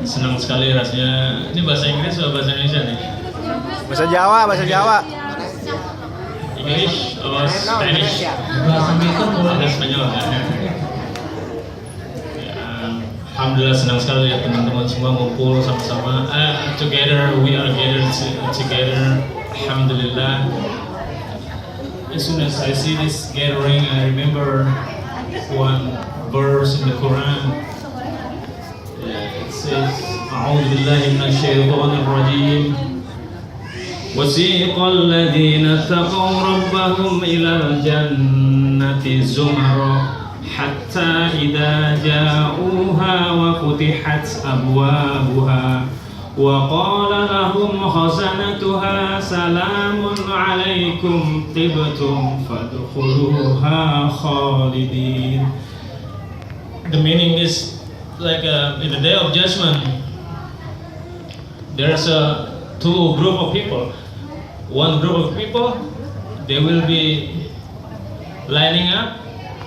Senang sekali rasanya. Ini bahasa Inggris atau bahasa Indonesia nih? Bahasa Jawa, bahasa Jawa. English atau Spanish? Bahasa Ada Spanyol ya. Alhamdulillah senang sekali lihat teman-teman semua ngumpul sama-sama. Together, we are gathered together. Alhamdulillah. As soon as I see this gathering, I remember one verse in the Quran. It says, أعوذ بالله من الشيطان الرجيم وسيق الذين اتقوا ربهم إلى الجنة زمرا حتى إذا جاءوها وفتحت أبوابها وقال لهم خزنتها سلام عليكم طبتم فادخلوها خالدين. The meaning is like in the day of judgment, there's two group of people. One group of people, they will be lining up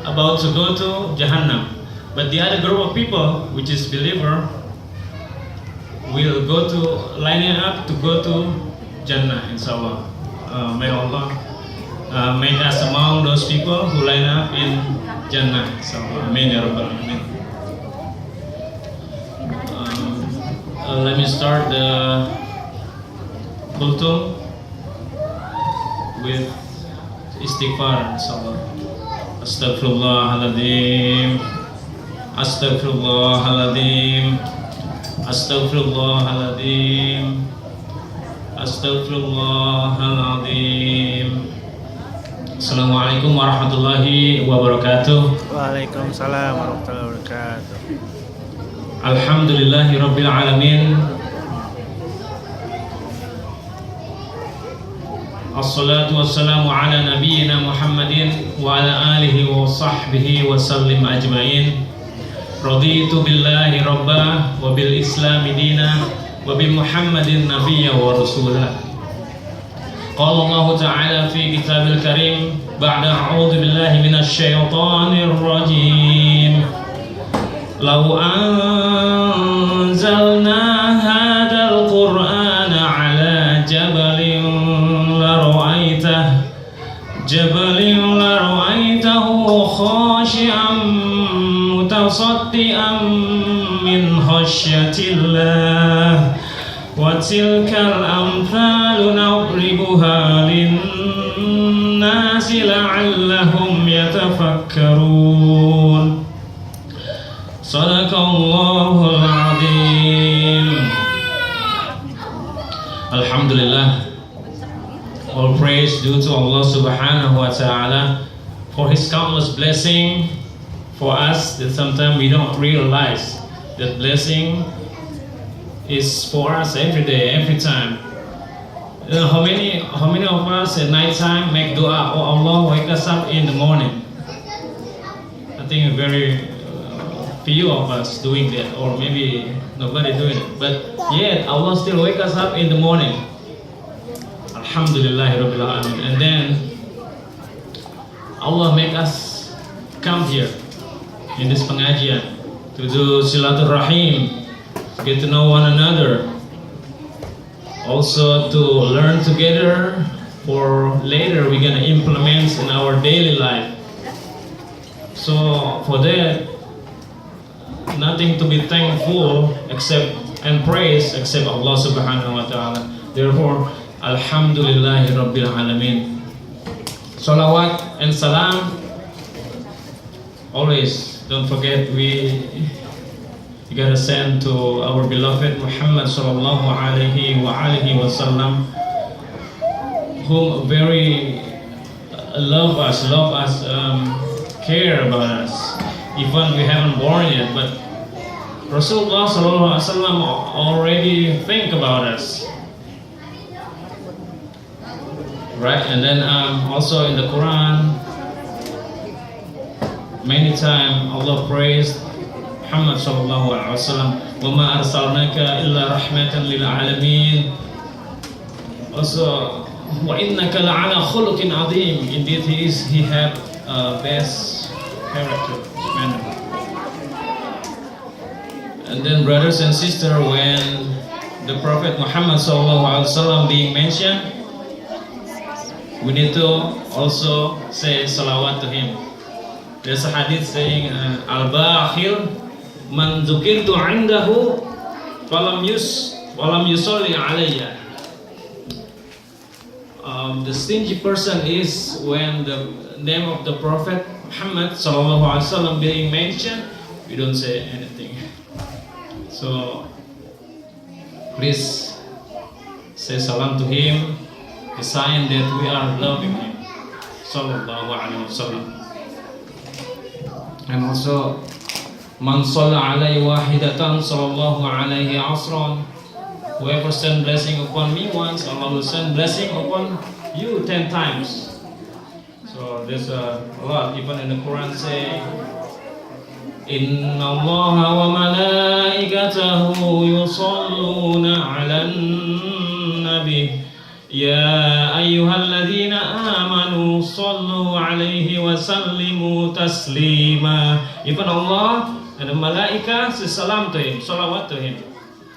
about to go to Jahannam. But the other group of people, which is believer, will go to lining up to go to Jannah, inshallah. May Allah make us among those people who line up in Jannah, inshallah. Amin ya Rabbal Alamin. Let me start the Kultum with istighfar, inshallah. Astaghfirullahaladzim, Astaghfirullahaladzim, Astaghfirullahaladzim, Astaghfirullahaladzim. Assalamualaikum warahmatullahi wabarakatuh. Waalaikumsalam warahmatullahi wabarakatuh. Alhamdulillahi rabbil alamin. Assalatu wassalamu ala nabiyyina Muhammadin wa ala alihi wa sahbihi wa sallim ajma'in. Raditu billahi rabba wa bil islami dina wa bi Muhammadin nabiyya wa rasulah. Qala Allah ta'ala fi kitabil karim ba'da a'udzu billahi minasy syaithanir rajim. Law anzalna hadzal qur'ana ala jabalin la ra'aytahu khashi'an mutasaddian min khashyatillah wa tilkal amthalu nadribuha lin-nasi la'allahum yatafakkarun. Sadaqallahul azim. Alhamdulillah, all praise due to Allah subhanahu wa ta'ala for His countless blessing for us that sometimes we don't realize that blessing is for us every day, every time. How many of us at night time make dua, oh Allah, wake us up in the morning? I think very few of us doing that, or maybe nobody doing it. But yet Allah still wake us up in the morning. Alhamdulillah Rabbil Alamin. And then Allah make us come here in this pengajian to do silaturahim, get to know one another, also to learn together for later we're gonna implement in our daily life. So for that, nothing to be thankful except and praise except Allah subhanahu wa ta'ala. Therefore, Alhamdulillahi Rabbil Alamin. Salawat and salam, always don't forget we gotta send to our beloved Muhammad sallallahu alaihi wa sallam, whom very love us, care about us, even we haven't born yet, but Rasulullah sallallahu alaihi wasallam already think about us, right? And then also in the Quran, many times Allah praised Muhammad sallallahu alaihi wasallam, wa ma arsalnaka illa rahmatan lil alamin. Also, wa innaka la'ala khuluqin azim. Indeed, he had best character. And then, brothers and sisters, when the Prophet Muhammad SAW being mentioned, we need to also say salawat to him. There's a hadith saying, Al-Bakhil man dzukirtu indahu walam yusalli alayya. The stingy person is when the name of the Prophet Muhammad SAW being mentioned, we don't say anything. So please say salam to him, a sign that we are loving him. Sallallahu alaihi wasallam. And also, man salla alaihi wahidatan sallallahu alaihi asran. Whoever send blessing upon me once, Allah will send blessing upon you 10 times. So there's a lot. Even in the Quran say, Inna Allaha wa malaikatahu yusalluna ala nabi Ya ayyuhalladhina amanu sallu alaihi wa sallimu taslima. Even Allah and the malaika say salam to him, salawat to him.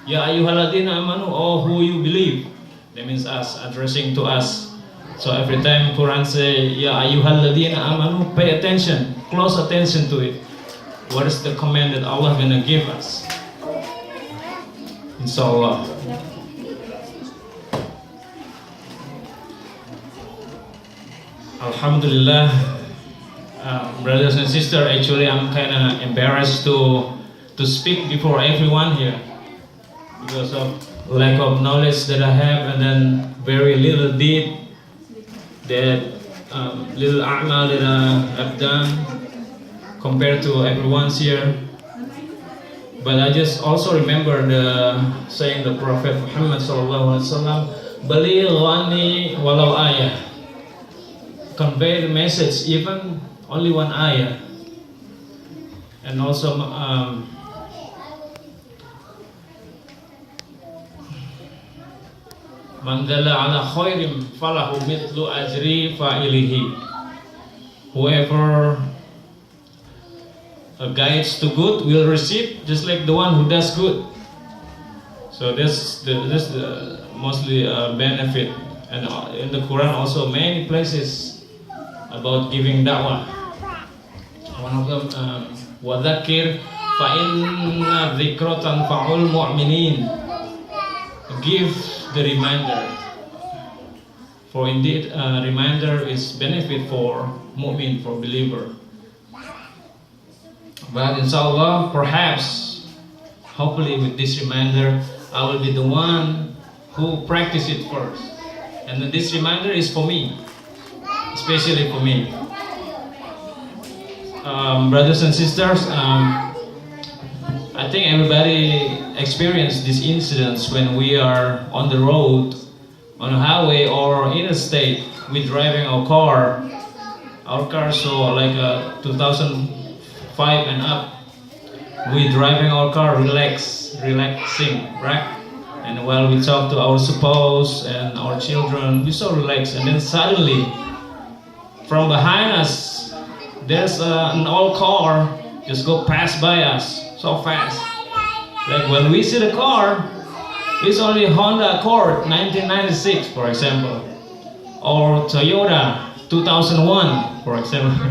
Ya ayyuhalladhina amanu, oh who you believe. That means us, addressing to us. So every time Quran say Ya ayyuhalladhina amanu, pay attention, close attention to it. What is the command that Allah gonna give us? Inshallah. Alhamdulillah, brothers and sisters. Actually, I'm kind of embarrassed to speak before everyone here because of lack of knowledge that I have, and then very little deed, that little a'mal that I have done compared to everyone's here. But I just also remember the saying the Prophet Muhammad sallallahu alaihi wasallam, "Baligh anni walau ayah." Convey the message, even only one ayah. And also, Man dalla ala khairin falahu mithlu ajri fa'ilihi. Whoever guides to good will receive just like the one who does good. So this the mostly benefit. And in the Quran also many places about giving da'wah. One of them, وَذَكِّرْ فَإِنَّ الذِّكْرَ تَنْفَعُ الْمُؤْمِنِينَ. Give the reminder, for indeed reminder is benefit for mu'min, for believer. But inshallah, perhaps, hopefully with this reminder, I will be the one who practice it first. And then this reminder is for me, especially for me. Brothers and sisters, I think everybody experienced these incidents when we are on the road, on a highway or interstate, we driving our car. Our car, so like 2005 and up, we driving our car relaxing, right? And while we talk to our spouse and our children, we so relaxed. And then suddenly, from behind us, there's an old car just go pass by us so fast. Like when we see the car, it's only Honda Accord 1996, for example, or Toyota 2001, for example.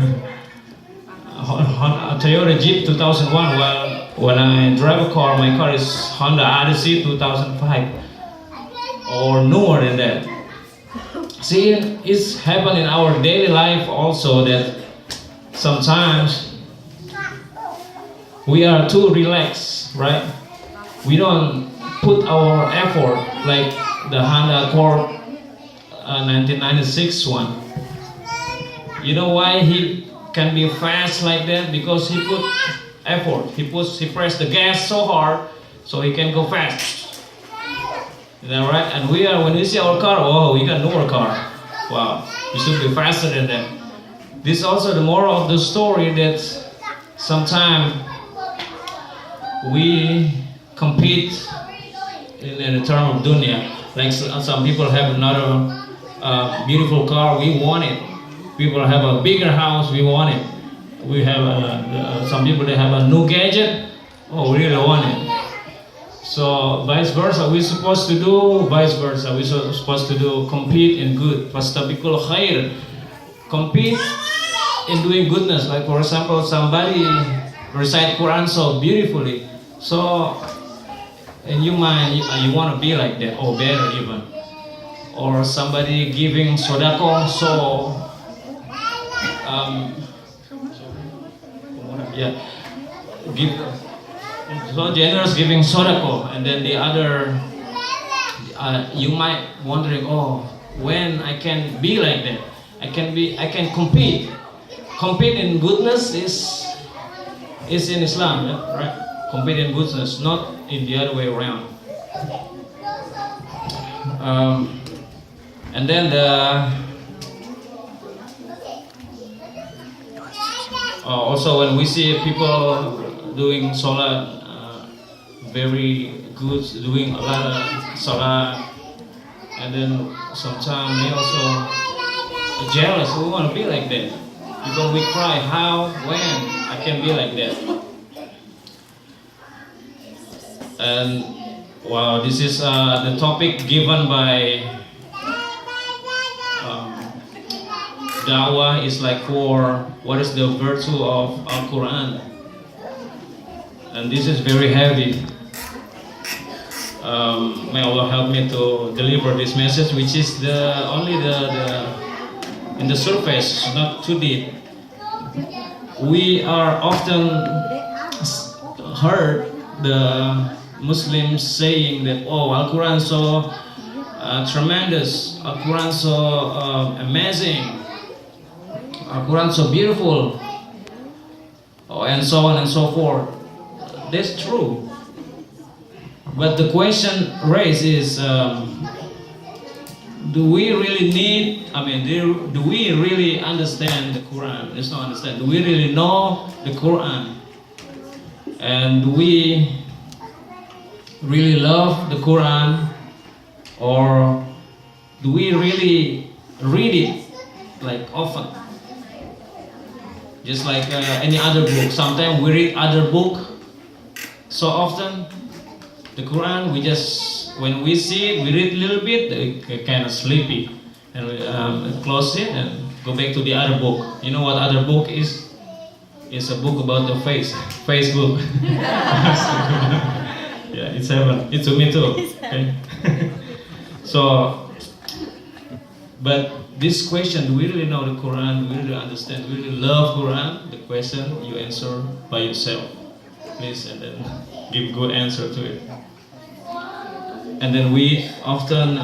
Toyota Jeep 2001. Well, when I drive a car, my car is Honda Odyssey 2005 or newer than that. See, it's happened in our daily life also that sometimes we are too relaxed, right? We don't put our effort like the Honda Accord 1996 one. You know why he can be fast like that? Because he put effort. He pressed the gas so hard so he can go fast. Is that right? And when we see our car, oh, we got newer car. Wow, we should be faster than that. This is also the moral of the story, that sometimes we compete in the term of dunya. Like some people have another beautiful car, we want it. People have a bigger house, we want it. We have some people that have a new gadget, oh, we really want it. So vice versa, we're supposed to do vice versa. We're supposed to do compete in good. Fastabiqul khair. Compete in doing goodness. Like for example, somebody recite Quran so beautifully. So in your mind, you want to be like that or better even. Or somebody giving sodako give so generous giving sodako, and then the other you might wondering, oh, when I can be like that, I can compete in goodness is in Islam, yeah? Right? Compete in goodness, not in the other way around. And then also when we see people doing salat, very good, doing a lot of salat, and then sometimes they also jealous. We want to be like that. Because we cry, how, when I can be like that. And wow, this is the topic given by Dawah is like for what is the virtue of Al-Quran. And this is very heavy. May Allah help me to deliver this message, which is only in the surface, not too deep. We are often heard the Muslims saying that, oh, Al-Quran so tremendous, Al-Quran so amazing, Al-Quran so beautiful, and so on and so forth. That's true. But the question raised is, do we really need, do we really understand the Quran? Let's not understand. Do we really know the Quran? And do we really love the Quran? Or do we really read it like often? Just like any other book. Sometimes we read other book so often. The Quran, when we see it, we read a little bit, kind of sleepy, and we close it and go back to the other book. You know what other book is? It's a book about the Facebook. Yeah, it's heaven. It's to me too. Okay? So, but this question, do we really know the Quran? Do we really understand? Do we really love Quran? The question you answer by yourself, please, and then give good answer to it. And then we often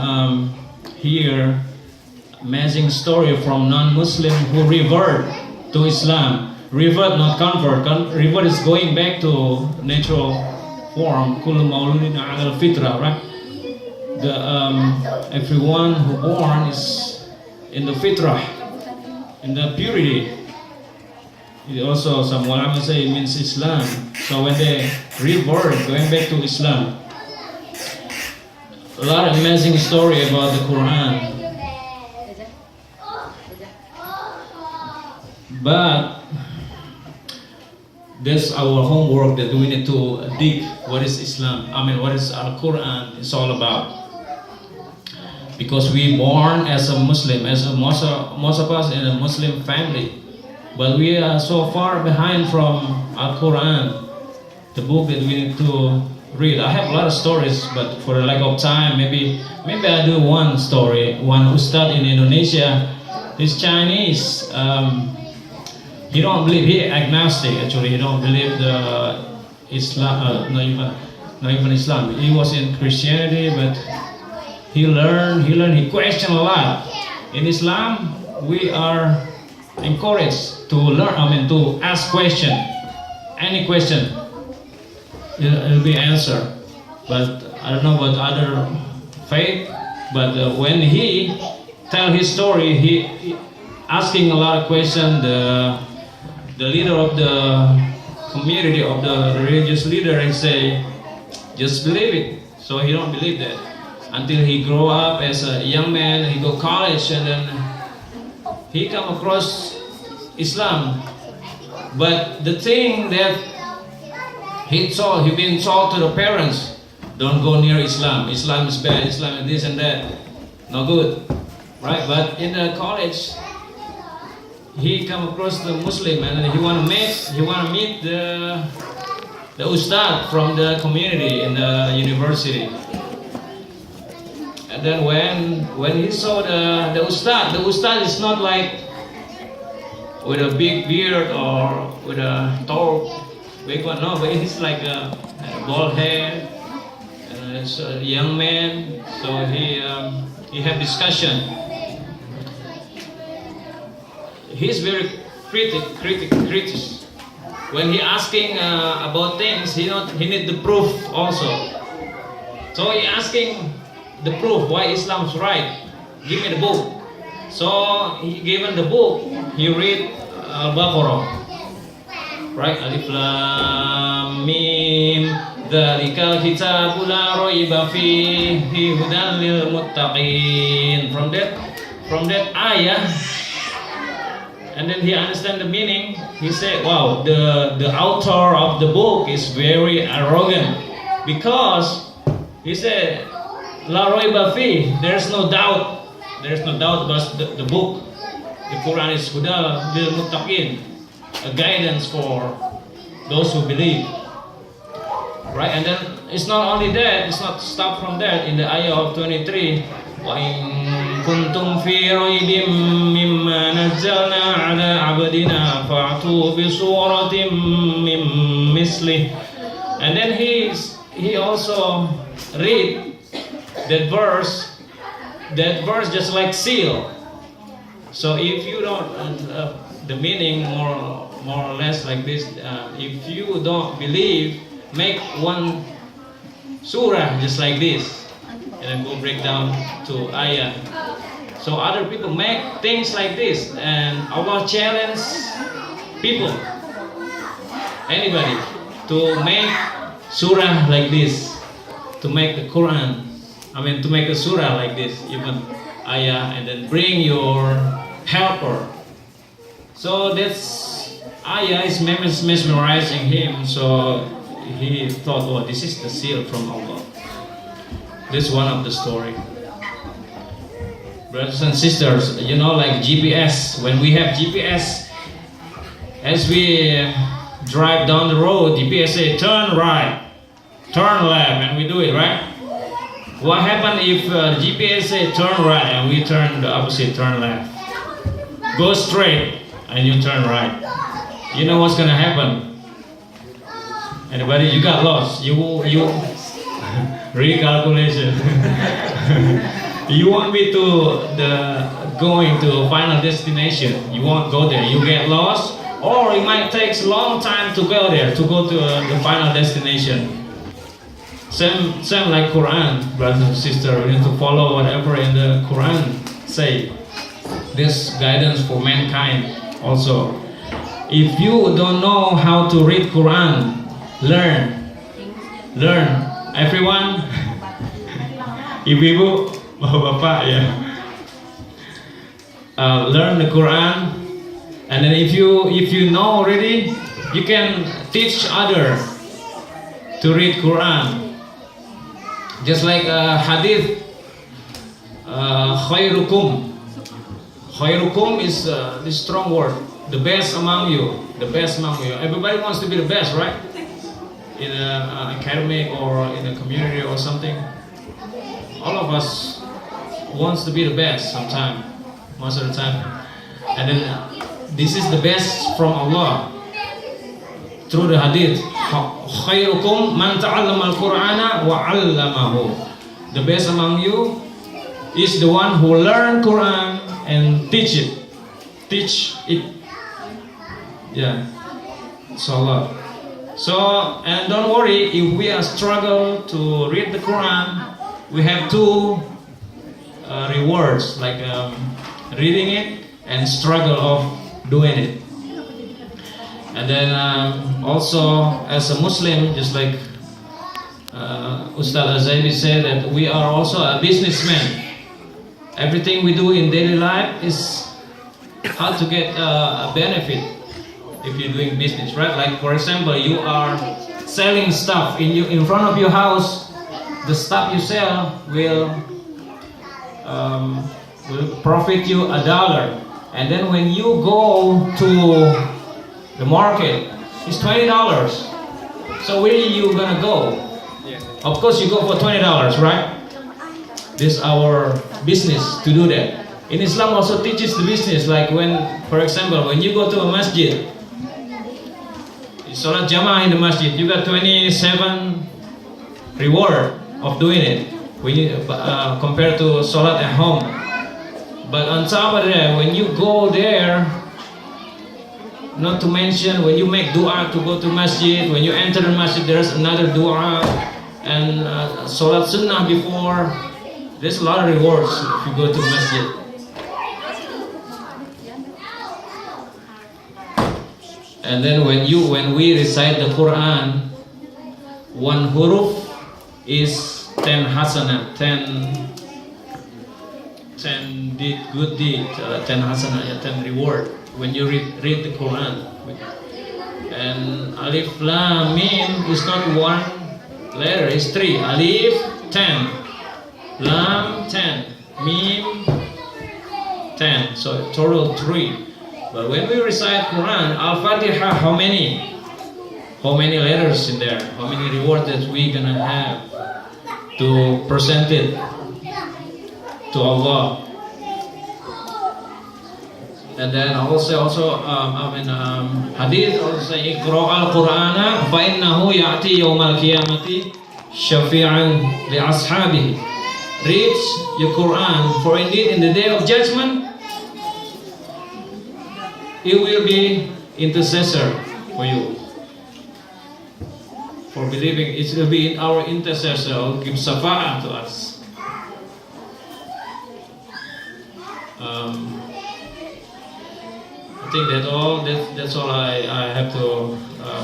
hear amazing story from non-Muslim who revert to Islam. Revert, not convert. Revert is going back to natural form. Kultum الفطرة, right? Everyone who born is in the Fitrah, in the purity. It also, some ulama say it means Islam. So when they revert, going back to Islam. A lot of amazing story about the Quran. But that's our homework, that we need to dig what is Islam. What is Al-Quran is all about. Because we born as a Muslim, most of us in a Muslim family. But we are so far behind from Al-Quran, the book that we need to read. I have a lot of stories, but for the lack of time, maybe I do one story. One ustad in Indonesia, he's Chinese. He don't believe, he agnostic actually. He don't believe the Islam, not even Islam. He was in Christianity, but he learned, he questioned a lot. In Islam, we are encouraged to learn, to ask question, any question. It'll be answered. But I don't know about other faith, but when he tell his story, he asking a lot of questions. The leader of the community, of the religious leader, and say, just believe it. So he don't believe that until he grow up as a young man. He go college, and then he come across Islam. But the thing that he been told to the parents, don't go near Islam. Islam is bad. Islam is this and that. No good, right? But in the college, he come across the Muslim and he want to meet the ustad from the community in the university. And then when he saw the ustad is not like with a big beard or with a tall big one. No, but he's like a bald head, and it's a young man. So he had discussion. He's very critical. When he asking about things, he need the proof also. So he asking the proof why Islam is right. Give me the book. So he given the book. He read Al-Baqarah. Right? Alif Lam Mim. Dzalikal kitabu la raiba fihi hudan lil muttaqin. From that ayah, and then he understand the meaning. He said, "Wow, the author of the book is very arrogant, because he said, la raiba fi, there's no doubt about the book. The Quran is huda lil muttaqin, a guidance for those who believe." Right? And then it's not only that, it's not stop from that. In the ayah of 23, wa in kuntum fi raybin mimma nazzalna ala abdina fa'tu bi suratin min mislih. And then he also read that verse just like seal. So if you don't the meaning more or less like this, if you don't believe, make one surah just like this, and then go break down to ayah. So other people make things like this, and Allah challenge people, anybody, to make surah like this, to make the Quran, to make a surah like this, even ayah, and then bring your helper. So that's ayah is mesmerizing him. So he thought, oh, this is the seal from Allah. This is one of the story. Brothers and sisters, like GPS. When we have GPS, as we drive down the road, GPS say turn right, turn left, and we do it, right? What happens if GPS say turn right and we turn the opposite, turn left? Go straight and you turn right. You know what's gonna happen? Anybody? You got lost. You recalculation. You want me to going to final destination. You won't go there. You get lost, or it might take a long time to go there, to go to the final destination. Same like Quran, brothers and sisters. We need to follow whatever in the Quran say. This guidance for mankind also. If you don't know how to read Quran, learn. Everyone, ibu-ibu, bapak-bapak, ya. Learn the Quran, and then if you know already, you can teach other to read Quran. Just like hadith, khairukum. Khairukum is the strong word. The best among you. The best among you. Everybody wants to be the best, right? In an academic or in a community or something. All of us wants to be the best sometime, most of the time. And then this is the best from Allah through the hadith. Khairukum man ta'allama al-Qur'ana wa 'allamahu. The best among you is the one who learn Quran and teach it. Yeah. Inshallah. So, and don't worry, if we are struggle to read the Quran, we have two rewards, like reading it and struggle of doing it. And then also as a Muslim, just like Ustaz Azaymi said, that we are also a businessman. Everything we do in daily life is how to get a benefit if you're doing business, right? Like for example, you are selling stuff in front of your house, the stuff you sell will profit you $1, and then when you go to the market, it's $20. So where are you gonna go? Of course, you go for $20, right? This is our business to do that. In Islam also teaches the business, like when, for example, when you go to a masjid, you salat jama'ah in the masjid, you got 27 reward of doing it when you compared to salat at home. But on top of that, when you go there, not to mention when you make dua to go to masjid, when you enter the masjid, there's another dua and salat sunnah before. There's a lot of rewards if you go to masjid. And then when we recite the Quran, one huruf is 10 hasanah, 10 good deed, 10 hasanah, 10 reward when you read the Quran. And alif lam mim is not one letter, it's 3. Alif 10, lam 10, mim 10, so total 3. But when we recite Quran, Al-Fatiha, how many letters in there? How many rewards that we gonna have to present it to Allah? And then also hadith also say Iqra al-Qur'ana fa innahu ya'ti yawmal qiyamati syafi'an li ashabihi. Read your Quran, for indeed in the day of judgment it will be intercessor for you. For believing, it will be our intercessor who give shafa'ah to us. I think that's all I have to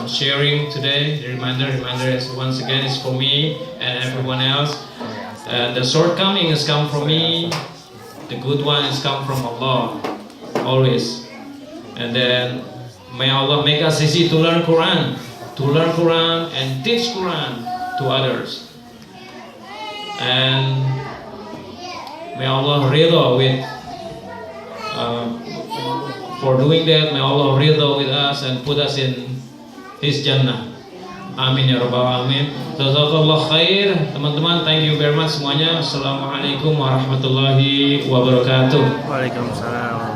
sharing today. The reminder is once again is for me and everyone else. The shortcomings come from me. The good one is come from Allah always. And then may Allah make us easy to learn Quran and teach Quran to others. And may Allah rida with for doing that. May Allah rida with us and put us in His Jannah. Amin ya rabbal alamin. Jazakallah khair. Teman-teman, thank you very much semuanya. Assalamualaikum warahmatullahi wabarakatuh. Waalaikumsalam.